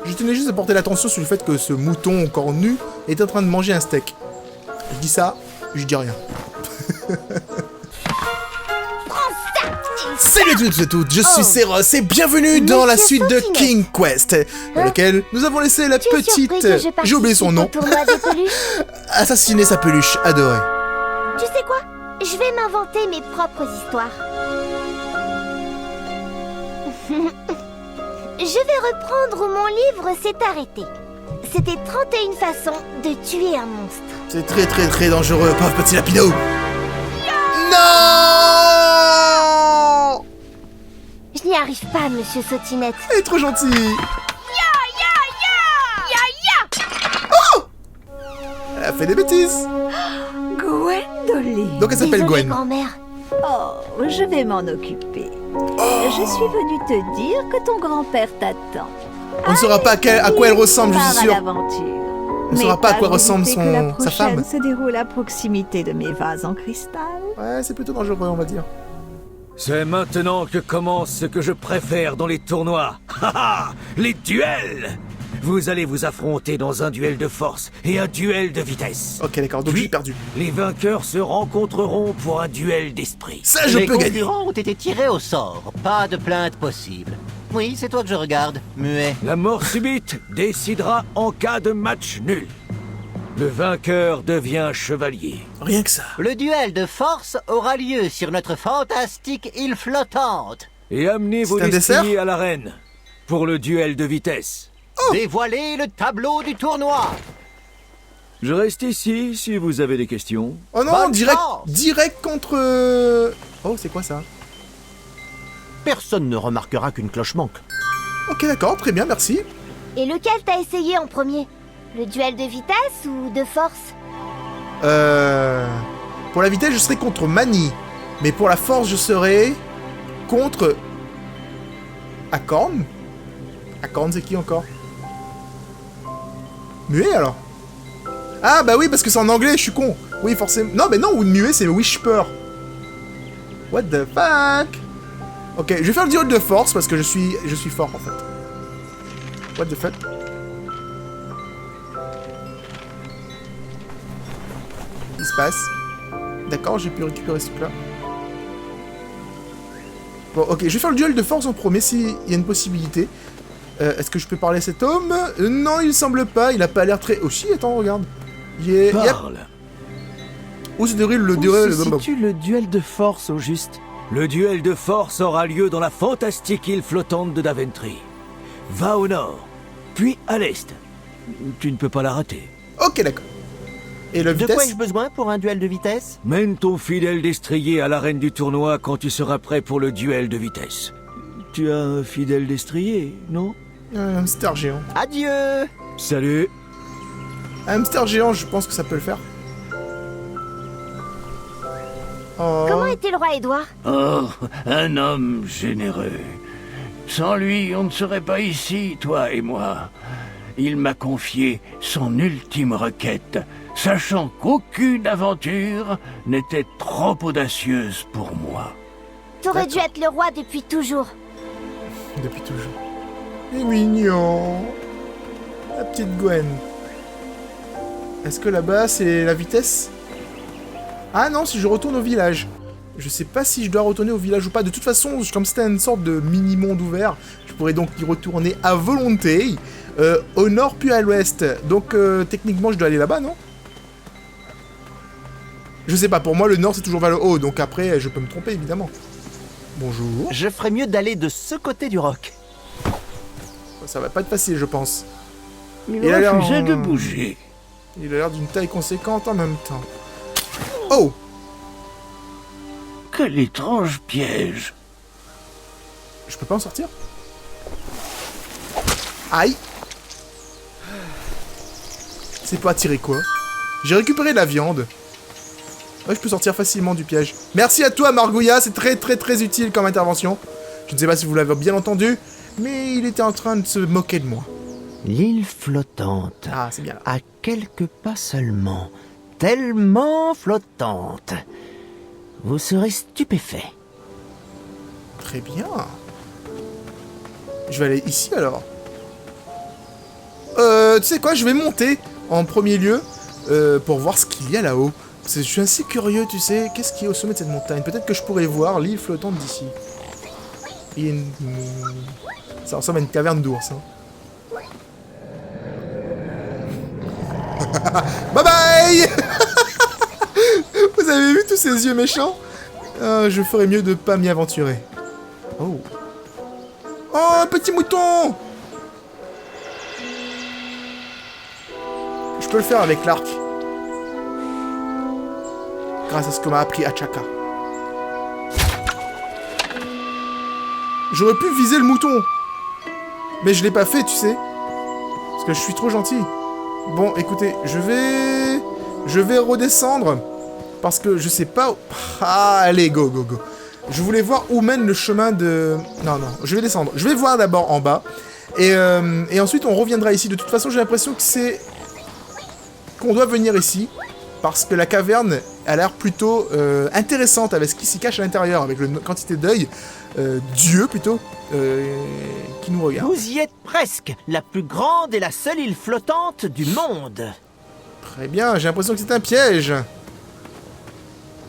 Je tenais juste à porter l'attention sur le fait que ce mouton encore nu est en train de manger un steak. Je dis ça, je dis rien. Salut à tous et à toutes, je suis Seros et bienvenue dans la suite de King Quest, dans laquelle nous avons laissé la petite... J'ai oublié son nom. Assassiner sa peluche, adoré. Tu sais quoi? Je vais m'inventer mes propres histoires. Je vais reprendre où mon livre s'est arrêté. C'était 31 façons de tuer un monstre. C'est très dangereux, pauvre petit lapido. Non! Je n'y arrive pas, monsieur Sautinette. Elle est trop gentille. Oh! Elle a fait des bêtises. Gwendoline. Donc elle s'appelle Désolée, Gwen. grand-mère. Oh, je vais m'en occuper. Je suis venue te dire que ton grand-père t'attend. On ne saura pas à quoi elle ressemble, je suis sûr. On ne saura pas à quoi ressemble sa femme. se déroule à proximité de mes vases en cristal. Ouais, c'est plutôt dangereux, on va dire. C'est maintenant que commence ce que je préfère dans les tournois. Haha, les duels. Vous allez vous affronter dans un duel de force et un duel de vitesse. Ok, d'accord, donc Puis, j'ai perdu. Les vainqueurs se rencontreront pour un duel d'esprit. Ça, je Les peux gagner. concurrents ont été tirés au sort. Pas de plainte possible. Oui, c'est toi que je regarde, muet. La mort subite décidera en cas de match nul. Le vainqueur devient chevalier. Rien que ça. Le duel de force aura lieu sur notre fantastique île flottante. Et amenez vos C'est un dessert destriers à l'arène pour le duel de vitesse. Dévoilez le tableau du tournoi. Je reste ici si vous avez des questions. Oh non, Bonne direct, chance. direct contre... Oh, c'est quoi ça? Personne ne remarquera qu'une cloche manque. Ok, d'accord, très bien, merci. Et lequel t'as essayé en premier? Le duel de vitesse ou de force? Pour la vitesse, je serai contre Mani. Mais pour la force, je serai contre... Acorn? Acorn, c'est qui encore? Muet, alors? Ah, bah oui, parce que c'est en anglais, je suis con. Oui, forcément... Non, mais non, ou muet, c'est Whisper. What the fuck? Ok, je vais faire le duel de force, parce que je suis fort, en fait. What the fuck? Qu'est-ce qui se passe? D'accord, j'ai pu récupérer ce truc-là. Bon, ok, je vais faire le duel de force en premier, s'il y a une possibilité. Est-ce que je peux parler à cet homme? Non, il semble pas, il a pas l'air très... Oh si, attends, regarde. Parle. Où se déroule le Où duel? se situe le duel de force au juste? Le duel de force aura lieu dans la fantastique île flottante de Daventry. Va au nord, puis à l'est. Tu ne peux pas la rater. Ok, d'accord. Et le De quoi vitesse? ai-je besoin pour un duel de vitesse? Mène ton fidèle destrier à l'arène du tournoi quand tu seras prêt pour le duel de vitesse. Tu as un fidèle destrier, non? Un hamster géant. Adieu! Salut. Un hamster géant, je pense que ça peut le faire. Oh. Comment était le roi Édouard? Oh, un homme généreux. Sans lui, on ne serait pas ici, toi et moi. Il m'a confié son ultime requête, sachant qu'aucune aventure n'était trop audacieuse pour moi. T'aurais dû être le roi depuis toujours. Depuis toujours. Il est mignon. La petite Gwen. Est-ce que là-bas, c'est la vitesse? Ah non, si je retourne au village. Je sais pas si je dois retourner au village ou pas. De toute façon, comme c'était une sorte de mini-monde ouvert, je pourrais donc y retourner à volonté. Au nord puis à l'ouest. Donc techniquement, je dois aller là-bas, non? Je sais pas, pour moi, le nord, c'est toujours vers le haut. Donc après, je peux me tromper, évidemment. Bonjour. Je ferais mieux d'aller de ce côté du roc. Ça va pas être facile, je pense. Il Il a l'air refusait en- de bouger. Il a l'air d'une taille conséquente en même temps. Oh! Quel étrange piège. Je peux pas en sortir? Aïe! C'est pas attirer quoi? J'ai récupéré de la viande. Ouais, je peux sortir facilement du piège. Merci à toi, Margouilla, c'est très utile comme intervention. Je ne sais pas si vous l'avez bien entendu, mais il était en train de se moquer de moi. L'île flottante. Ah, c'est bien là. À quelques pas seulement. Tellement flottante. Vous serez stupéfait. Très bien. Je vais aller ici alors. tu sais quoi, je vais monter en premier lieu pour voir ce qu'il y a là-haut. Parce que je suis assez curieux, tu sais, qu'est-ce qu'il y a au sommet de cette montagne. Peut-être que je pourrais voir l'île flottante d'ici. Il y a ça ressemble à une caverne d'ours. Hein. Bye bye. Vous avez vu tous ces yeux méchants? Je ferais mieux de pas m'y aventurer. Oh. Oh, un petit mouton. Je peux le faire avec l'arc. Grâce à ce que m'a appris Achaka. J'aurais pu viser le mouton. Mais je l'ai pas fait, tu sais. Parce que je suis trop gentil. Bon, écoutez, je vais redescendre. Parce que je sais pas où... Ah, allez, go, go, go. Je voulais voir où mène le chemin de... Non, non, je vais descendre. Je vais voir d'abord en bas. Et ensuite, on reviendra ici. De toute façon, j'ai l'impression que c'est... qu'on doit venir ici. Parce que la caverne a l'air plutôt intéressante avec ce qui s'y cache à l'intérieur. Avec la quantité d'œil. Dieu, plutôt. Qui nous regarde. Vous y êtes presque. La plus grande et la seule île flottante du monde. Très bien, j'ai l'impression que c'est un piège.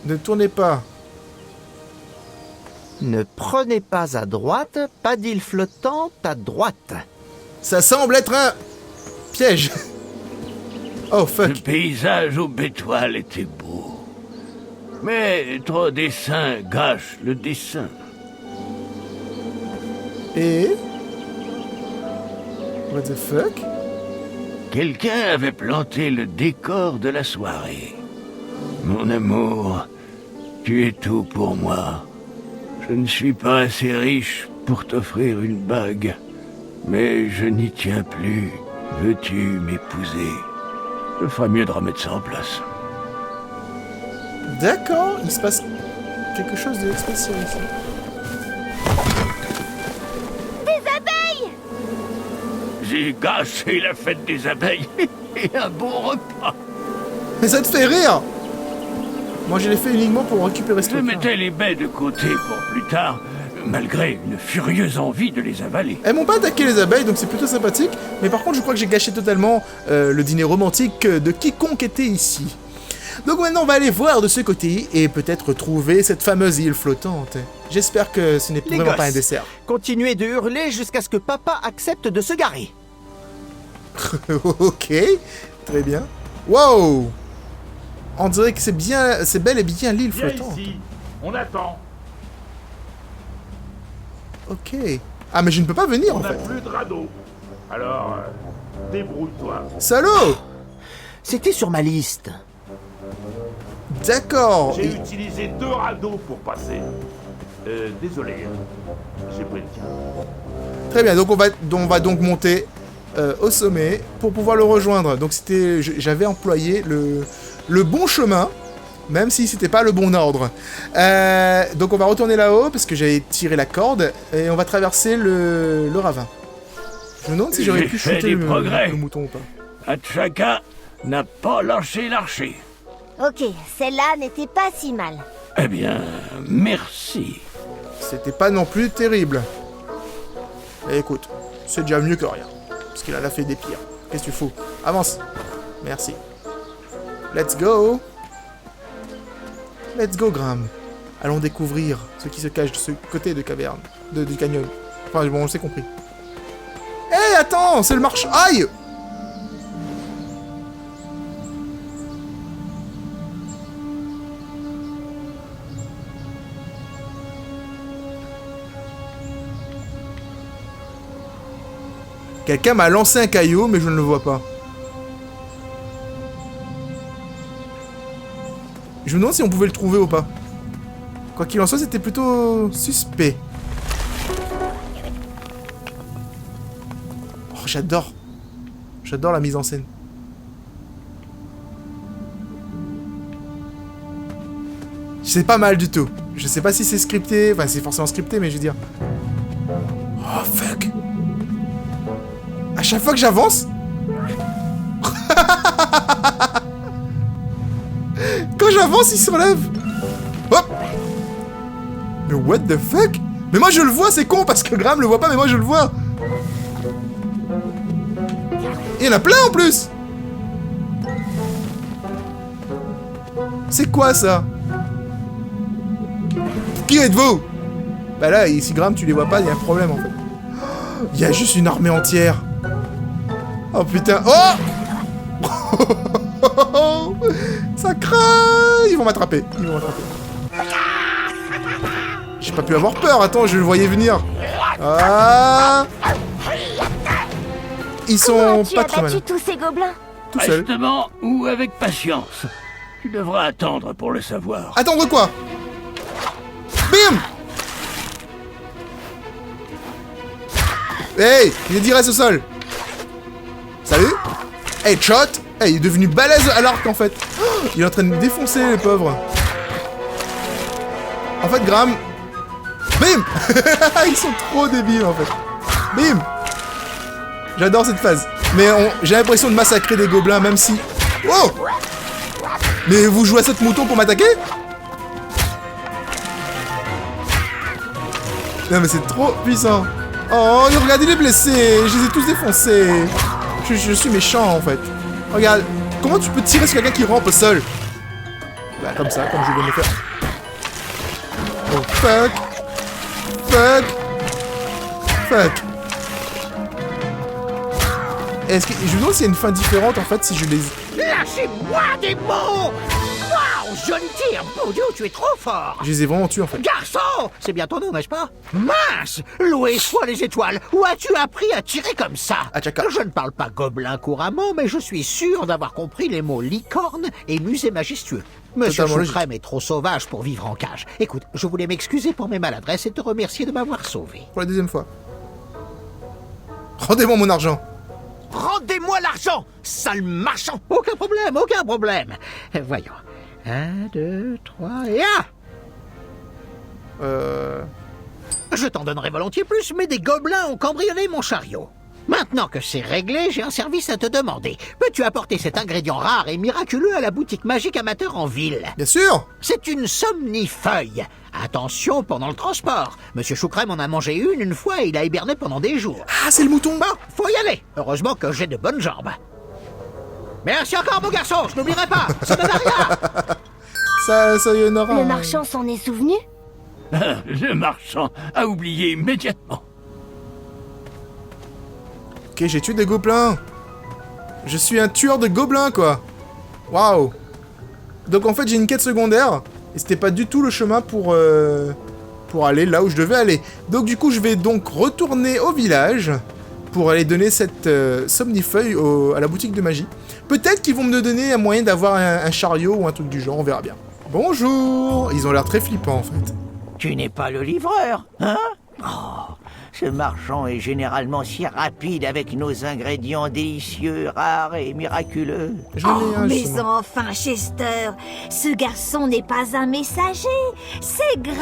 Ne tournez pas. Ne prenez pas à droite, pas d'île flottante à droite. Ça semble être un piège. Oh Le fuck. paysage aux bétoiles était beau. Mais trop dessin gâche le dessin. Et... What the fuck? Quelqu'un avait planté le décor de la soirée. Mon amour, tu es tout pour moi. Je ne suis pas assez riche pour t'offrir une bague, mais je n'y tiens plus. Veux-tu m'épouser? Je ferais mieux de remettre ça en place. D'accord, il se passe quelque chose de spécial ici. J'ai gâché la fête des abeilles et un bon repas. Mais ça te fait rire. Moi je l'ai fait uniquement pour récupérer ce Je truc. mettais les baies de côté pour plus tard, malgré une furieuse envie de les avaler. Elles m'ont pas attaqué les abeilles, donc c'est plutôt sympathique. Mais par contre, je crois que j'ai gâché totalement le dîner romantique de quiconque était ici. Donc maintenant, on va aller voir de ce côté et peut-être trouver cette fameuse île flottante. J'espère que ce n'est Les vraiment pas un gosses, dessert. continuez de hurler jusqu'à ce que papa accepte de se garer. Ok, très bien. Wow! On dirait que c'est bien, c'est bel et bien l'île Viens flottante. ici, on attend. Ok. Ah, mais je ne peux pas venir On en n'a fait. plus de radeau. Alors, débrouille-toi. Salaud! C'était sur ma liste. D'accord. J'ai utilisé 2 radeaux pour passer. Désolé, j'ai pris le tien. Très bien, donc on va donc monter au sommet pour pouvoir le rejoindre. Donc j'avais employé le bon chemin, même si c'était pas le bon ordre. Donc on va retourner là-haut parce que j'avais tiré la corde et on va traverser le ravin. Je me demande si j'aurais J'ai pu fait shooter des le progrès. mouton ou pas. Achaka n'a pas lâché l'archer. Ok, celle-là n'était pas si mal. Eh bien, merci. C'était pas non plus terrible. Et écoute, c'est déjà mieux que rien. Parce qu'il en a fait des pires. Qu'est-ce que tu fous? Avance. Merci. Let's go. Let's go, Graham. Allons découvrir ce qui se cache de ce côté de caverne. Du canyon. Enfin, bon, on s'est compris. Hé, attends, c'est le marche... Aïe! Quelqu'un m'a lancé un caillou, mais je ne le vois pas. Je me demande si on pouvait le trouver ou pas. Quoi qu'il en soit, c'était plutôt suspect. Oh, j'adore. J'adore la mise en scène. C'est pas mal du tout. Je sais pas si c'est scripté. Enfin, c'est forcément scripté, mais je veux dire... Oh, fuck. À chaque fois que j'avance... Quand j'avance, il se relève. Hop. Mais what the fuck? Mais moi je le vois, c'est con parce que Graham le voit pas, mais moi je le vois. Il y en a plein en plus. C'est quoi ça? Qui êtes-vous? Bah là, si Graham tu les vois pas, il y a un problème en fait. Il y a juste une armée entière. Oh putain. Oh ça craint. Ils vont m'attraper. J'ai pas pu avoir peur. Attends, je le voyais venir. Ah. Ils sont Tu pas as très battu mal. tous ces gobelins? Tout seul. Prestement ou avec patience. Tu devras attendre pour le savoir. Attendre quoi? Bim. Hey, il est direct au sol. Salut. Headshot. Hey, il est devenu balèze à l'arc en fait. Oh, il est en train de me défoncer les pauvres. En fait, Graham. Bim. Ils sont trop débiles en fait. Bim. J'adore cette phase. Mais j'ai l'impression de massacrer des gobelins même si... Wow. Mais vous jouez à cette mouton pour m'attaquer? Non mais c'est trop puissant. Oh, regardez les blessés. Je les ai tous défoncés. Je suis méchant en fait. Regarde, comment tu peux tirer sur quelqu'un qui rampe au sol? Bah comme ça, comme je viens de le faire. Oh fuck. Fuck. Fuck. Est-ce que... Je me demande s'il y a une fin différente en fait si je les... Lâchez-moi des mots! Waouh, jeune tir! Mon Dieu, tu es trop fort! Je les ai vraiment tués en fait. Garçon! C'est bien ton nom, n'est-ce pas? Mince! Loué soient les étoiles! Où as-tu appris à tirer comme ça? Achaka. Je ne parle pas gobelin couramment, mais je suis sûr d'avoir compris les mots licorne et musée majestueux. Monsieur Totalement Choucrème est trop sauvage pour vivre en cage. Écoute, je voulais m'excuser pour mes maladresses et te remercier de m'avoir sauvé. Pour la deuxième fois. Rendez-moi mon argent. Rendez-moi l'argent, sale marchand! Aucun problème, aucun problème. Voyons. 1, 2, 3 et 1! Je t'en donnerai volontiers plus, mais des gobelins ont cambriolé mon chariot. Maintenant que c'est réglé, j'ai un service à te demander. Peux-tu apporter cet ingrédient rare et miraculeux à la boutique magique amateur en ville? Bien sûr. C'est une somnifeuille. Attention pendant le transport. Monsieur Choucrème en a mangé une fois et il a hiberné pendant des jours. Ah, c'est le mouton. Bon, faut y aller. Heureusement que j'ai de bonnes jambes. Merci encore, mon garçon. Je n'oublierai pas. Ça ne va rien. Ça y en aura. Le marchand s'en est souvenu? Le marchand a oublié immédiatement. Ok, j'ai tué des gobelins. Je suis un tueur de gobelins, quoi. Waouh. Donc en fait, j'ai une quête secondaire. Et c'était pas du tout le chemin pour aller là où je devais aller. Donc du coup, je vais donc retourner au village pour aller donner cette somnifeuille à la boutique de magie. Peut-être qu'ils vont me donner un moyen d'avoir un chariot ou un truc du genre, on verra bien. Bonjour. Ils ont l'air très flippants, en fait. Tu n'es pas le livreur, hein? Oh, ce marchand est généralement si rapide avec nos ingrédients délicieux, rares et miraculeux. J'en ai Oh, un, mais justement. enfin, Chester, ce garçon n'est pas un messager, c'est Graham,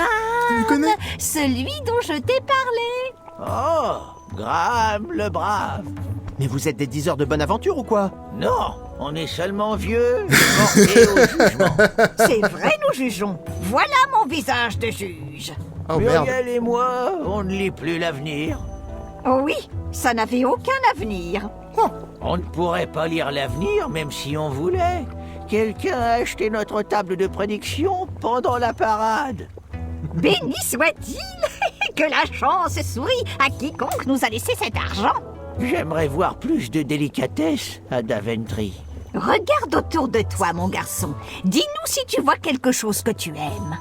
Tu le connais? celui dont je t'ai parlé. Oh, Graham le brave. Mais vous êtes des diseurs de bonne aventure ou quoi? Non, on est seulement vieux, portés au jugement. C'est vrai, nous jugeons. Voilà mon visage de juge. Oh merde. Muriel et moi, on ne lit plus l'avenir. Oh oui, ça n'avait aucun avenir. On ne pourrait pas lire l'avenir même si on voulait. Quelqu'un a acheté notre table de prédiction pendant la parade. Béni soit-il que la chance sourit à quiconque nous a laissé cet argent. J'aimerais voir plus de délicatesse à Daventry. Regarde autour de toi, mon garçon. Dis-nous si tu vois quelque chose que tu aimes.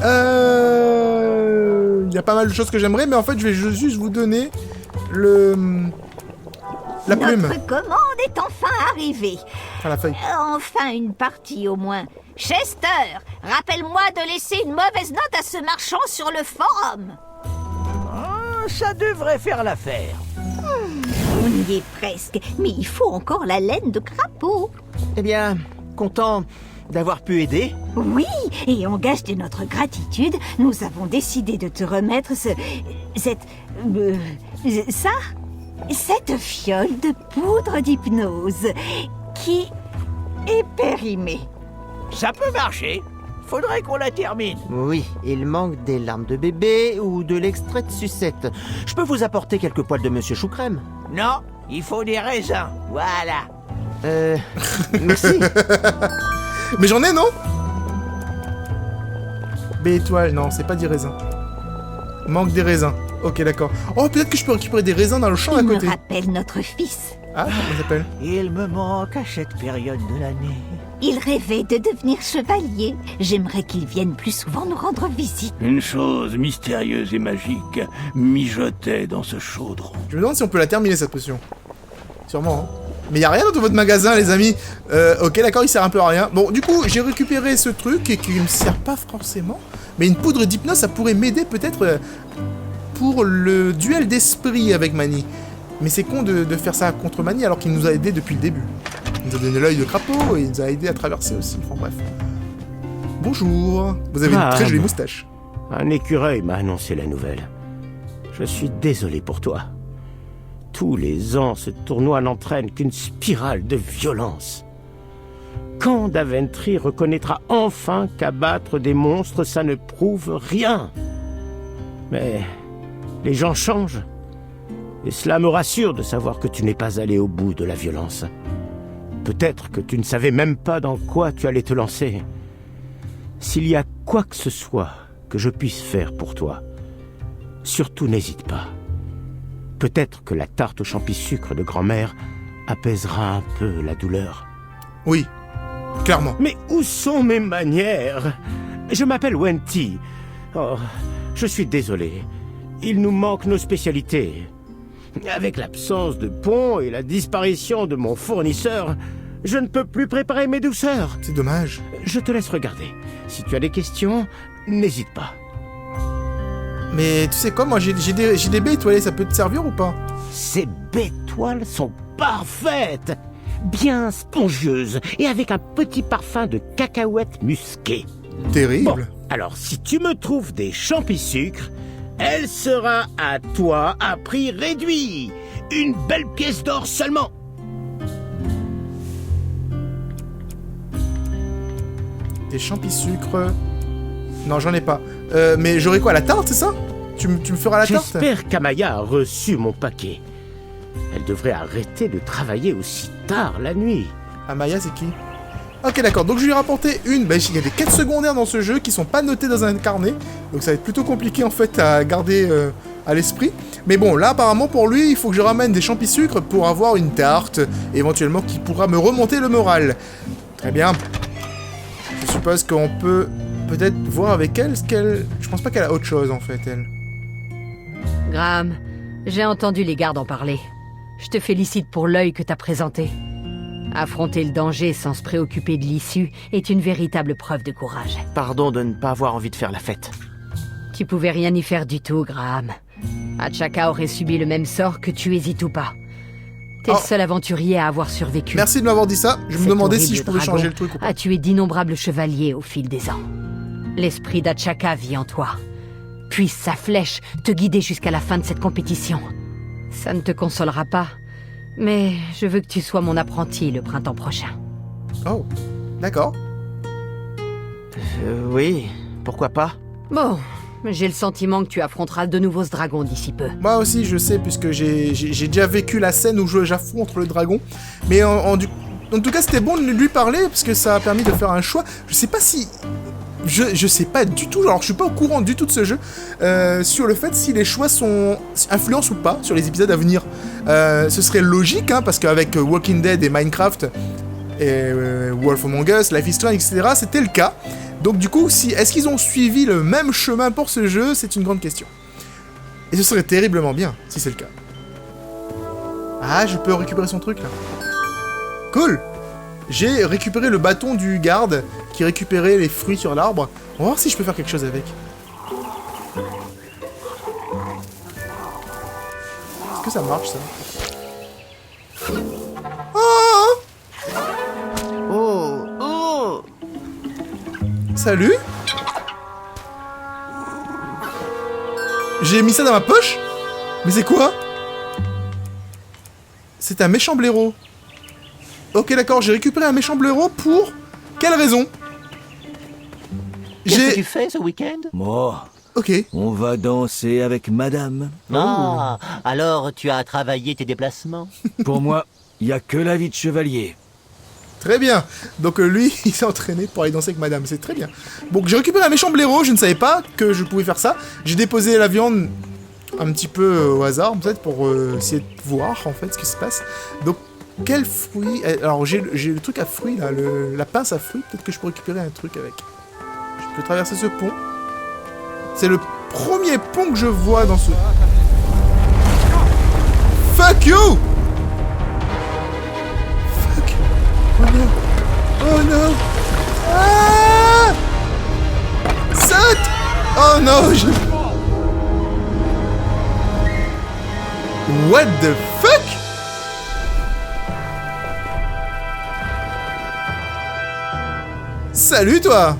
Il y a pas mal de choses que j'aimerais, mais en fait, je vais juste vous donner la plume. Notre commande est enfin arrivée. Enfin, la feuille. Enfin une partie au moins. Chester, rappelle-moi de laisser une mauvaise note à ce marchand sur le forum. Ça devrait faire l'affaire. On y est presque, mais il faut encore la laine de crapaud. Eh bien, content d'avoir pu aider. Oui, et en gage de notre gratitude, nous avons décidé de te remettre cette fiole de poudre d'hypnose qui est périmée. Ça peut marcher. Faudrait qu'on la termine. Oui, il manque des larmes de bébé ou de l'extrait de sucette. Je peux vous apporter quelques poils de Monsieur Choucrème. Non, il faut des raisins. Voilà. Merci. Mais j'en ai, non? B étoile, non, c'est pas des raisins. Manque des raisins. Ok, d'accord. Oh, peut-être que je peux récupérer des raisins dans le champ d'à Il me côté. rappelle notre fils. Ah, comment ça s'appelle? Il me manque à cette période de l'année. Il rêvait de devenir chevalier. J'aimerais qu'il vienne plus souvent nous rendre visite. Une chose mystérieuse et magique mijotait dans ce chaudron. Je me demande si on peut la terminer, cette potion. Sûrement, hein. Mais y a rien dans votre magasin, les amis. Ok, d'accord, il sert un peu à rien. Bon, du coup, j'ai récupéré ce truc et qui me sert pas forcément. Mais une poudre d'hypnose, ça pourrait m'aider peut-être pour le duel d'esprit avec Mani. Mais c'est con de faire ça contre Mani alors qu'il nous a aidé depuis le début. Il nous a donné l'œil de crapaud et il nous a aidé à traverser aussi. Enfin bref. Bonjour. Vous avez une très jolie moustache. Un écureuil m'a annoncé la nouvelle. Je suis désolé pour toi. Tous les ans, ce tournoi n'entraîne qu'une spirale de violence. Quand Daventry reconnaîtra enfin qu'abattre des monstres, ça ne prouve rien. Mais les gens changent. Et cela me rassure de savoir que tu n'es pas allé au bout de la violence. Peut-être que tu ne savais même pas dans quoi tu allais te lancer. S'il y a quoi que ce soit que je puisse faire pour toi, surtout n'hésite pas. Peut-être que la tarte au champi-sucre de grand-mère apaisera un peu la douleur. Oui, clairement. Mais où sont mes manières? Je m'appelle Wenty. Oh, je suis désolé. Il nous manque nos spécialités. Avec l'absence de pont et la disparition de mon fournisseur, je ne peux plus préparer mes douceurs. C'est dommage. Je te laisse regarder. Si tu as des questions, n'hésite pas. Mais tu sais quoi, moi j'ai des baies étoilées, ça peut te servir ou pas? Ces baies-toiles sont parfaites, bien spongieuses et avec un petit parfum de cacahuètes musquées. Terrible. Bon, alors si tu me trouves des champi-sucres, elle sera à toi à prix réduit. Une belle pièce d'or seulement. Des champi-sucres... Non, j'en ai pas. Mais j'aurai quoi, la tarte, c'est ça? Tu me feras la tarte? J'espère qu'Amaya a reçu mon paquet. Elle devrait arrêter de travailler aussi tard la nuit. Amaya, c'est qui? Ok, d'accord. Donc je lui ai rapporté une... Bah, il y a des quêtes secondaires dans ce jeu qui sont pas notées dans un carnet. Donc ça va être plutôt compliqué, en fait, à garder à l'esprit. Mais bon, là, apparemment, pour lui, il faut que je ramène des champi-sucres pour avoir une tarte, éventuellement, qui pourra me remonter le moral. Très bien. Je suppose qu'on peut... peut-être voir avec elle ce qu'elle... Je pense pas qu'elle a autre chose, en fait, elle. Graham, j'ai entendu les gardes en parler. Je te félicite pour l'œil que t'as présenté. Affronter le danger sans se préoccuper de l'issue est une véritable preuve de courage. Pardon de ne pas avoir envie de faire la fête. Tu pouvais rien y faire du tout, Graham. Achaka aurait subi le même sort que tu hésites ou pas. T'es le seul aventurier à avoir survécu. Merci de m'avoir dit ça. Je me demandais si je pouvais changer le truc ou pas. A tué d'innombrables chevaliers au fil des ans. L'esprit d'Achaka vit en toi. Puisse sa flèche te guider jusqu'à la fin de cette compétition. Ça ne te consolera pas, mais je veux que tu sois mon apprenti le printemps prochain. Oh, d'accord. Oui, pourquoi pas? Bon, j'ai le sentiment que tu affronteras de nouveau ce dragon d'ici peu. Moi aussi, je sais, puisque j'ai déjà vécu la scène où j'affronte le dragon. Mais en tout cas, c'était bon de lui parler, parce que ça a permis de faire un choix. Je sais pas si... Je sais pas du tout, alors je suis pas au courant du tout de ce jeu, sur le fait si les choix sont influencent ou pas sur les épisodes à venir. Ce serait logique, hein, parce qu'avec Walking Dead et Minecraft, et Wolf Among Us, Life is Strange, etc., c'était le cas. Donc du coup, est-ce qu'ils ont suivi le même chemin pour ce jeu? C'est une grande question. Et ce serait terriblement bien, si c'est le cas. Ah, je peux récupérer son truc, là. Cool! J'ai récupéré le bâton du garde qui récupérait les fruits sur l'arbre. On va voir si je peux faire quelque chose avec. Est-ce que ça marche, ça? Oh! Oh! Salut! J'ai mis ça dans ma poche? Mais c'est quoi? C'est un méchant blaireau. Ok, d'accord, j'ai récupéré un méchant blaireau pour... Quelle raison? Qu'est-ce que tu fais ce week-end? Moi, Ok. On va danser avec madame. Ah, alors tu as travaillé tes déplacements? Pour moi, il n'y a que la vie de chevalier. Très bien. Donc lui, il s'est entraîné pour aller danser avec madame. C'est très bien. Donc j'ai récupéré un méchant blaireau. Je ne savais pas que je pouvais faire ça. J'ai déposé la viande un petit peu au hasard, peut-être, pour essayer de voir, en fait, ce qui se passe. Donc, quel fruit... Alors, j'ai le truc à fruits, là, la pince à fruits. Peut-être que je peux récupérer un truc avec. Je peux traverser ce pont. C'est le premier pont que je vois dans ce... Fuck you! Fuck. Oh non. Oh non. Ah! Saute! Oh non, What the fuck? Salut toi!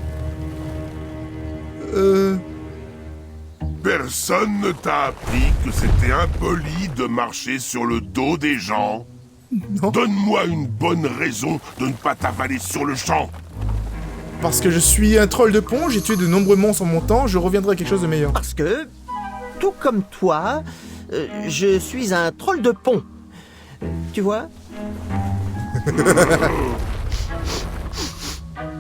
Personne ne t'a appris que c'était impoli de marcher sur le dos des gens? Non. Donne-moi une bonne raison de ne pas t'avaler sur le champ. Parce que je suis un troll de pont, j'ai tué de nombreux monstres en mon temps, je reviendrai à quelque chose de meilleur. Parce que, tout comme toi, je suis un troll de pont. Tu vois?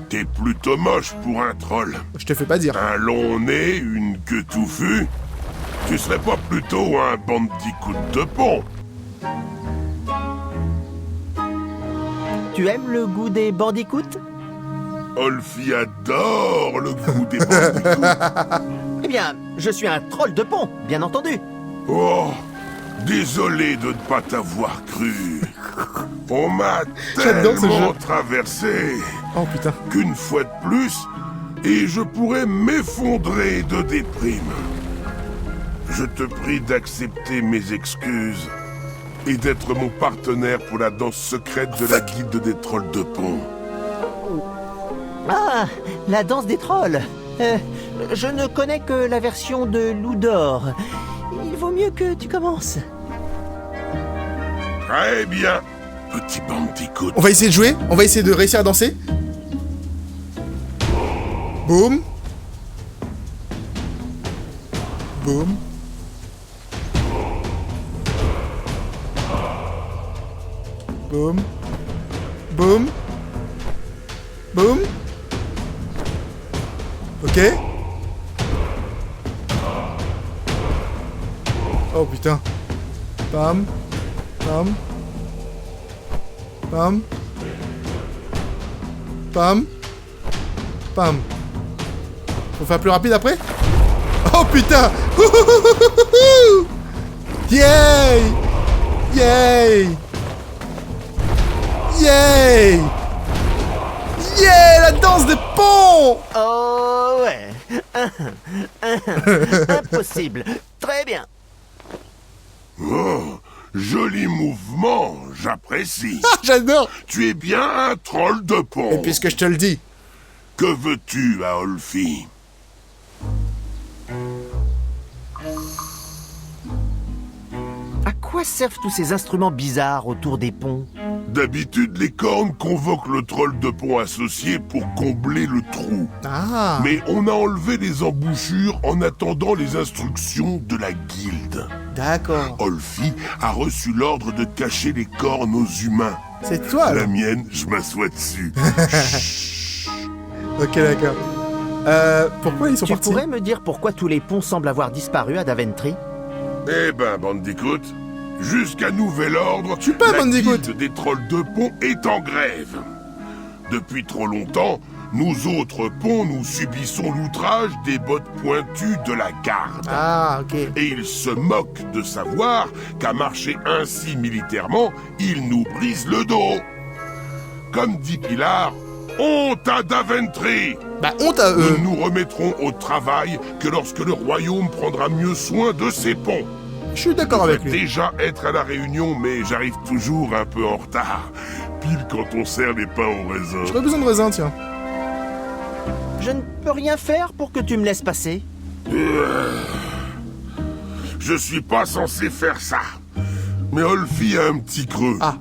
T'es plutôt moche pour un troll. Je te fais pas dire. Un long nez, une queue touffue. Tu serais pas plutôt un bandicoot de pont? Tu aimes le goût des bandicoots? Olfie adore le goût des bandicoots. Eh bien, je suis un troll de pont, bien entendu. Oh, désolé de ne pas t'avoir cru. On m'a J'adore ce tellement jeu. traversé Oh putain. qu'une fois de plus, et je pourrais m'effondrer de déprime. Je te prie d'accepter mes excuses et d'être mon partenaire pour la danse secrète de la guilde des trolls de pont. Ah, la danse des trolls. Je ne connais que la version de Loup d'Or. Il vaut mieux que tu commences. Très bien, petit bandicoot. On va essayer de jouer, on va essayer de réussir à danser. Boum. Boum. Boum. Boum. Boum. Ok. Oh putain. Bam. Bam. Bam. Bam. Bam. Faut faire plus rapide après? Oh putain. Yay. Yay. Yay. Yeah, la danse des ponts. Oh ouais. Impossible. Très bien. Oh, joli mouvement, j'apprécie. Ah, j'adore. Tu es bien un troll de pont. Et puisque je te le dis. Que veux-tu à Olfie? À quoi servent tous ces instruments bizarres autour des ponts? D'habitude, les cornes convoquent le troll de pont associé pour combler le trou. Ah. Mais on a enlevé les embouchures en attendant les instructions de la guilde. D'accord. Olfie a reçu l'ordre de cacher les cornes aux humains. C'est toi, alors. La mienne, je m'assois dessus. Ok, d'accord. Pourquoi ils sont Tu partis? pourrais me dire pourquoi tous les ponts semblent avoir disparu à Daventry? Eh ben, Bandicoot, jusqu'à nouvel ordre, Je suis pas la Bandicoot. guilde des trolls de pont est en grève. Depuis trop longtemps, nous autres ponts, nous subissons l'outrage des bottes pointues de la garde. Ah, ok. Et ils se moquent de savoir qu'à marcher ainsi militairement, ils nous brisent le dos. Comme dit Pilar, honte à Daventry! Bah, honte à eux. Nous nous remettrons au travail que lorsque le royaume prendra mieux soin de ses ponts. Je suis d'accord avec lui. Déjà être à la réunion, mais j'arrive toujours un peu en retard. Pile quand on sert les pains au raisin. J'aurais besoin de raisin, tiens. Je ne peux rien faire pour que tu me laisses passer. Je suis pas censé faire ça. Mais Olfie a un petit creux. Ah.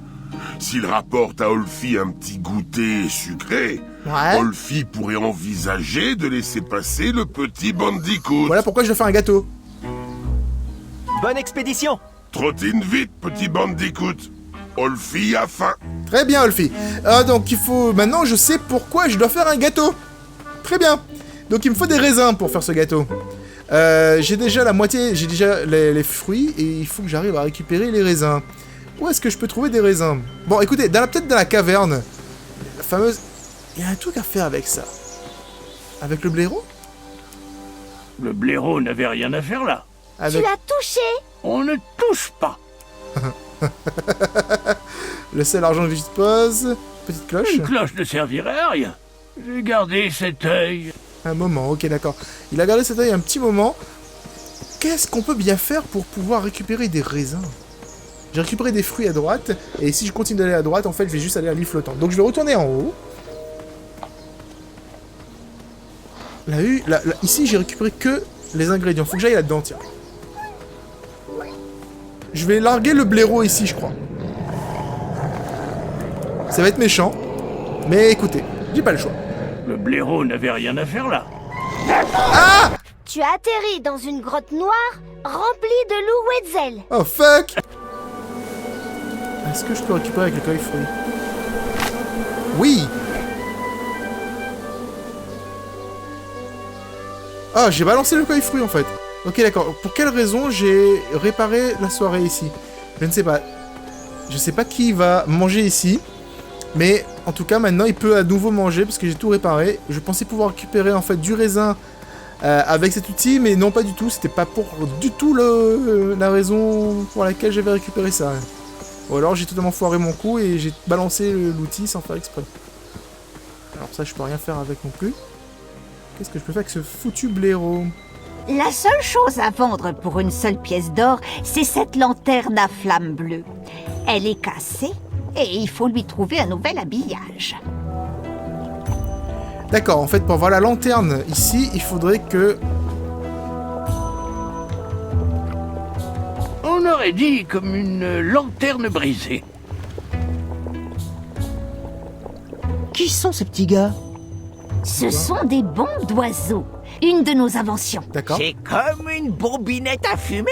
S'il rapporte à Olfie un petit goûter sucré, Ouais. Olfie pourrait envisager de laisser passer le petit Bandicoot. Voilà pourquoi je dois faire un gâteau. Bonne expédition. Trottine vite, petit Bandicoot. Olfie a faim. Très bien, Olfie. Donc il faut... Maintenant, je sais pourquoi je dois faire un gâteau. Très bien. Donc il me faut des raisins pour faire ce gâteau. J'ai déjà la moitié... J'ai déjà les fruits et il faut que j'arrive à récupérer les raisins. Où est-ce que je peux trouver des raisins? Bon, écoutez, peut-être dans la caverne. La fameuse... Il y a un truc à faire avec ça. Avec le blaireau? Le blaireau n'avait rien à faire là. Tu l'as touché? On ne touche pas. Le seul argent que je dispose... Petite cloche. Une cloche ne servirait à rien. J'ai gardé cet œil. Un moment, ok, d'accord. Il a gardé cet œil un petit moment. Qu'est-ce qu'on peut bien faire pour pouvoir récupérer des raisins? J'ai récupéré des fruits à droite, et si je continue d'aller à droite, en fait, je vais juste aller à l'île flottante. Donc je vais retourner en haut. Ici, j'ai récupéré que les ingrédients. Faut que j'aille là-dedans, tiens. Je vais larguer le blaireau ici, je crois. Ça va être méchant, mais écoutez, j'ai pas le choix. Le blaireau n'avait rien à faire là. Ah! Tu as atterri dans une grotte noire remplie de loups Wetzel. Oh fuck! Est-ce que je peux récupérer avec le cueil fruit? Oui! Ah, j'ai balancé le cueil fruit en fait. Ok, d'accord. Pour quelle raison j'ai réparé la soirée ici? Je ne sais pas. Je sais pas qui va manger ici. Mais en tout cas, maintenant, il peut à nouveau manger parce que j'ai tout réparé. Je pensais pouvoir récupérer en fait du raisin avec cet outil, mais non, pas du tout. C'était pas pour du tout la raison pour laquelle j'avais récupéré ça. Ou alors j'ai totalement foiré mon coup et j'ai balancé l'outil sans faire exprès. Alors ça, je peux rien faire avec non plus. Qu'est-ce que je peux faire avec ce foutu blaireau? La seule chose à vendre pour une seule pièce d'or, c'est cette lanterne à flamme bleue. Elle est cassée et il faut lui trouver un nouvel habillage. D'accord, en fait, pour avoir la lanterne ici, il faudrait que... On aurait dit comme une lanterne brisée. Qui sont ces petits gars? Ce sont des bombes d'oiseaux. Une de nos inventions. D'accord. C'est comme une bobinette à fumer,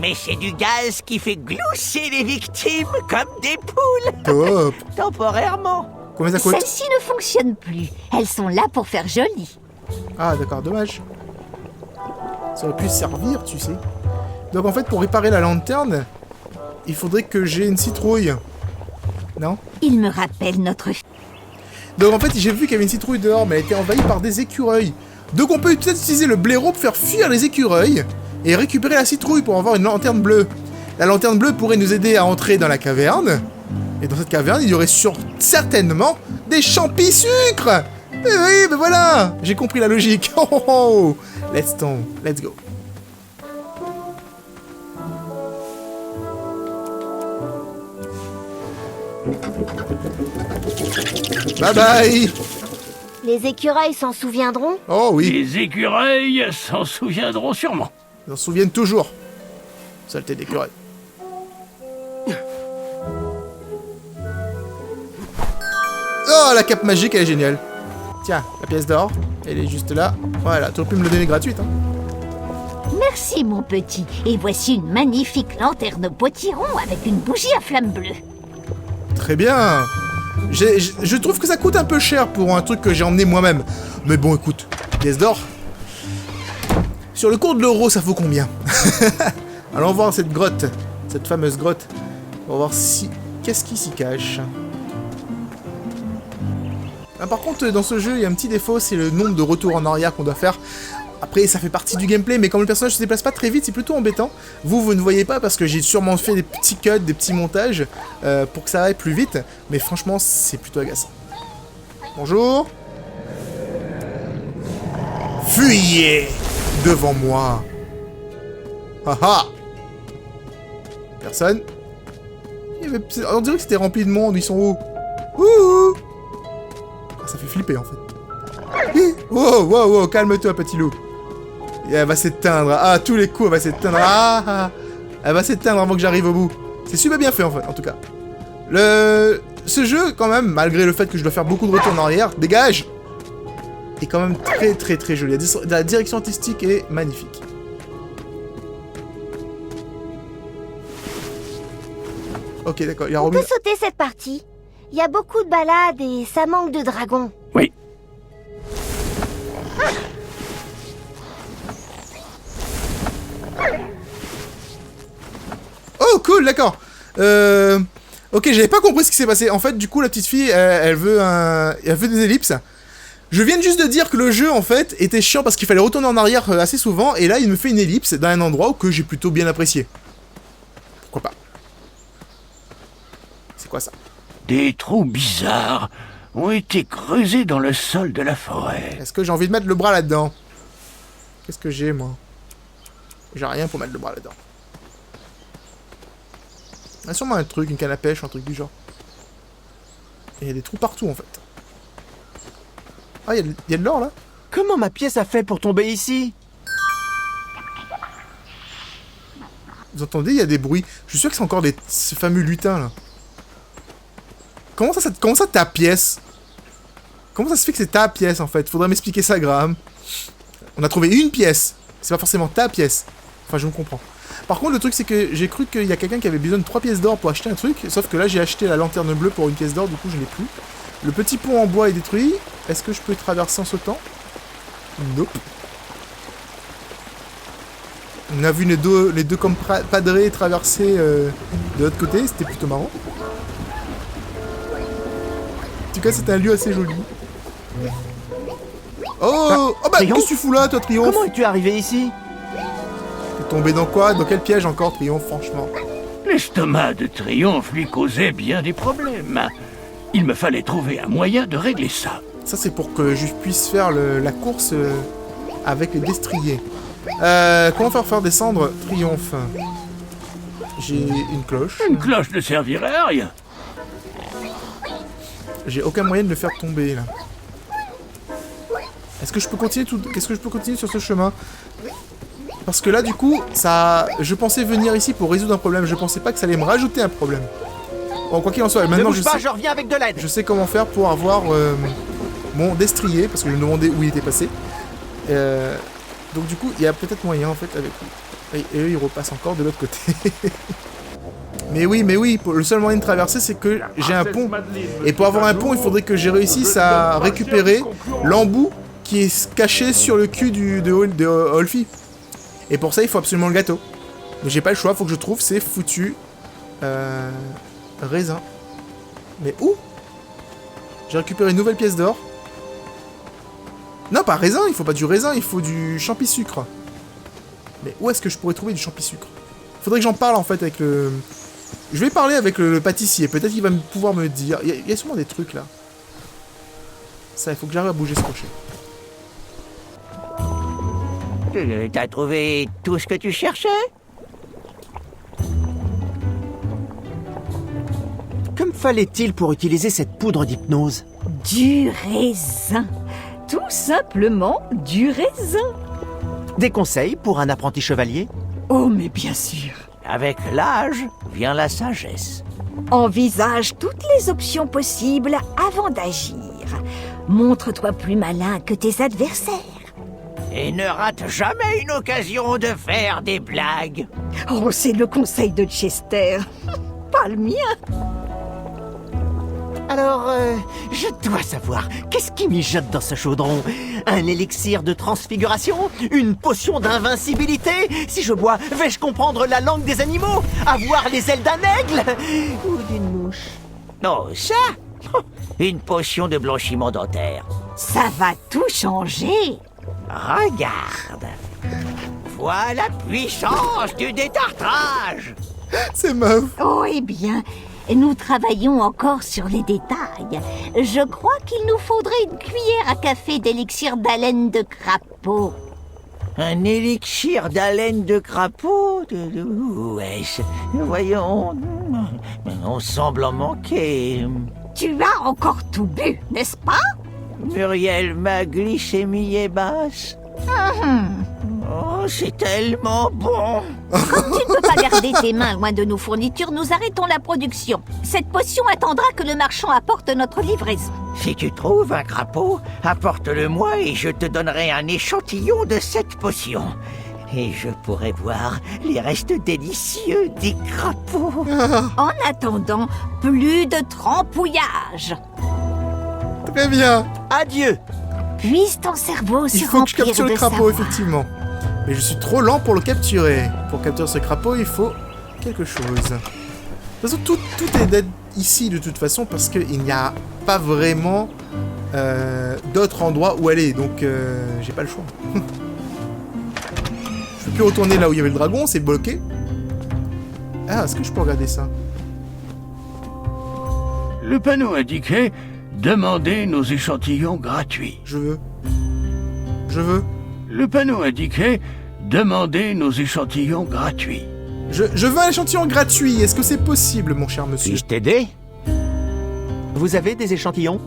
mais c'est du gaz qui fait glousser les victimes comme des poules. Top. Temporairement. Combien ça coûte? Celles-ci ne fonctionnent plus. Elles sont là pour faire joli. Ah, d'accord, dommage. Ça aurait pu servir, tu sais. Donc en fait, pour réparer la lanterne, il faudrait que j'ai une citrouille. Non? Il me rappelle notre... Donc en fait, j'ai vu qu'il y avait une citrouille dehors, mais elle était envahie par des écureuils. Donc on peut peut-être utiliser le blaireau pour faire fuir les écureuils et récupérer la citrouille pour avoir une lanterne bleue. La lanterne bleue pourrait nous aider à entrer dans la caverne. Et dans cette caverne, il y aurait certainement des champis sucre. Eh oui, ben voilà, j'ai compris la logique. Oh, oh, oh. Let's go. Bye bye. Les écureuils s'en souviendront? Oh oui. Les écureuils s'en souviendront sûrement. Ils s'en souviennent toujours. Saleté d'écureuil. Oh, la cape magique, elle est géniale. Tiens, la pièce d'or, elle est juste là. Voilà, tu aurais pu me le donner gratuite. Hein. Merci, mon petit. Et voici une magnifique lanterne potiron avec une bougie à flamme bleue. Très bien. Je trouve que ça coûte un peu cher pour un truc que j'ai emmené moi-même. Mais bon, écoute, pièce d'or. Sur le cours de l'euro, ça vaut combien? Allons voir cette grotte, cette fameuse grotte. On va voir si... Qu'est-ce qui s'y cache? Ah, par contre, dans ce jeu, il y a un petit défaut, c'est le nombre de retours en arrière qu'on doit faire. Après, ça fait partie du gameplay, mais comme le personnage se déplace pas très vite, c'est plutôt embêtant. Vous ne voyez pas parce que j'ai sûrement fait des petits cuts, des petits montages pour que ça aille plus vite. Mais franchement, c'est plutôt agaçant. Bonjour. Fuyez devant moi. Haha. Personne. On dirait que c'était rempli de monde, ils sont où? Ouh. Ah, ça fait flipper en fait. Wow, calme-toi petit loup. Et elle va s'éteindre. Ah, tous les coups, elle va s'éteindre. Elle va s'éteindre avant que j'arrive au bout. C'est super bien fait, en fait, en tout cas. ce jeu, quand même, malgré le fait que je dois faire beaucoup de retours en arrière, dégage, est quand même très très très joli. La direction artistique est magnifique. Ok, d'accord, il y a On remis... peut sauter cette partie. Il y a beaucoup de balades et ça manque de dragons. Oui. Oh, cool, d'accord. Ok, j'avais pas compris ce qui s'est passé. En fait, du coup, la petite fille, elle veut des ellipses. Je viens juste de dire que le jeu, en fait, était chiant parce qu'il fallait retourner en arrière assez souvent. Et là, il me fait une ellipse dans un endroit que j'ai plutôt bien apprécié. Pourquoi pas? C'est quoi ça? Des trous bizarres ont été creusés dans le sol de la forêt. Est-ce que j'ai envie de mettre le bras là-dedans? Qu'est-ce que j'ai, moi? J'ai rien pour mettre le bras là-dedans. Il y a sûrement un truc, une canne à pêche, un truc du genre. Et il y a des trous partout, en fait. Ah, il y a de l'or, là? Comment ma pièce a fait pour tomber ici? Vous entendez, il y a des bruits. Je suis sûr que c'est encore ces fameux lutins, là. Comment ça ta pièce? Comment ça se fait que c'est ta pièce, en fait? Faudrait m'expliquer ça, Graham. On a trouvé une pièce. C'est pas forcément ta pièce. Enfin, je me comprends. Par contre, le truc, c'est que j'ai cru qu'il y a quelqu'un qui avait besoin de 3 pièces d'or pour acheter un truc. Sauf que là, j'ai acheté la lanterne bleue pour une pièce d'or, du coup, je l'ai plus. Le petit pont en bois est détruit. Est-ce que je peux traverser en sautant? Nope. On a vu les deux compadres traverser de l'autre côté. C'était plutôt marrant. En tout cas, c'est un lieu assez joli. Oh, oh bah, qu'est-ce que tu fous là, toi, Triomphe? Comment es-tu arrivé ici? T'es tombé dans quoi? Dans quel piège encore, Triomphe, franchement? L'estomac de Triomphe lui causait bien des problèmes. Il me fallait trouver un moyen de régler ça. Ça, c'est pour que je puisse faire la course avec les destriers. Comment faire descendre Triomphe? J'ai une cloche. Une cloche ne servirait à rien. J'ai aucun moyen de le faire tomber, là. Est-ce que je peux continuer Qu'est-ce que je peux continuer sur ce chemin? Parce que là, du coup, je pensais venir ici pour résoudre un problème. Je pensais pas que ça allait me rajouter un problème. Bon, quoi qu'il en soit, maintenant je reviens avec de l'aide. Je sais comment faire pour avoir mon destrier, parce que je me demandais où il était passé. Donc du coup, il y a peut-être moyen, en fait, avec lui. Et eux, ils repassent encore de l'autre côté. Mais oui, le seul moyen de traverser, c'est que j'ai un pont. Et pour avoir un pont, il faudrait que j'ai réussi à récupérer l'embout qui est caché sur le cul de Olfi. Et pour ça, il faut absolument le gâteau. Donc j'ai pas le choix, faut que je trouve ces foutus raisins. Mais où? J'ai récupéré une nouvelle pièce d'or. Non, pas raisin, il faut pas du raisin, il faut du champi-sucre. Mais où est-ce que je pourrais trouver du champi-sucre? Faudrait que j'en parle, en fait, avec le... Je vais parler avec le pâtissier, peut-être qu'il va pouvoir me dire. Il y a sûrement des trucs, là. Ça, il faut que j'arrive à bouger ce rocher. T'as trouvé tout ce que tu cherchais? Que me fallait-il pour utiliser cette poudre d'hypnose? Du raisin. Tout simplement du raisin. Des conseils pour un apprenti chevalier? Oh, mais bien sûr. Avec l'âge vient la sagesse. Envisage toutes les options possibles avant d'agir. Montre-toi plus malin que tes adversaires. Et ne rate jamais une occasion de faire des blagues. Oh, c'est le conseil de Chester. Pas le mien. Alors, je dois savoir, qu'est-ce qui mijote dans ce chaudron? Un élixir de transfiguration? Une potion d'invincibilité? Si je bois, vais-je comprendre la langue des animaux? Avoir les ailes d'un aigle? Ou d'une mouche? Non, ça? Une potion de blanchiment dentaire. Ça va tout changer. Regarde. Vois la puissance du détartrage. C'est meuf. Oh, eh bien... Nous travaillons encore sur les détails. Je crois qu'il nous faudrait une cuillère à café d'élixir d'haleine de crapaud. Un élixir d'haleine de crapaud? Où est-ce? Voyons... On semble en manquer. Tu as encore tout bu, n'est-ce pas? Muriel, ma glycémie est basse. Mmh. Oh, c'est tellement bon. Comme tu ne peux pas garder tes mains loin de nos fournitures, nous arrêtons la production. Cette potion attendra que le marchand apporte notre livraison. Si tu trouves un crapaud, apporte-le-moi et je te donnerai un échantillon de cette potion. Et je pourrai voir les restes délicieux des crapauds. En attendant, plus de trampouillage. Très bien. Adieu. Puisse ton cerveau se Il faut que je remplir capture le de crapaud, savoir. effectivement. Mais je suis trop lent pour le capturer. Pour capturer ce crapaud, il faut quelque chose. De toute façon, tout est dead ici, de toute façon, parce qu'il n'y a pas vraiment d'autres endroits où aller. Donc, j'ai pas le choix. Je peux plus retourner là où il y avait le dragon, c'est bloqué. Ah, est-ce que je peux regarder ça? Le panneau indiquait « Demandez nos échantillons gratuits ». Je veux. Je veux. Le panneau indiquait « Demandez nos échantillons gratuits ». Je veux un échantillon gratuit. Est-ce que c'est possible, mon cher monsieur? Puis-je t'aider? Vous avez des échantillons?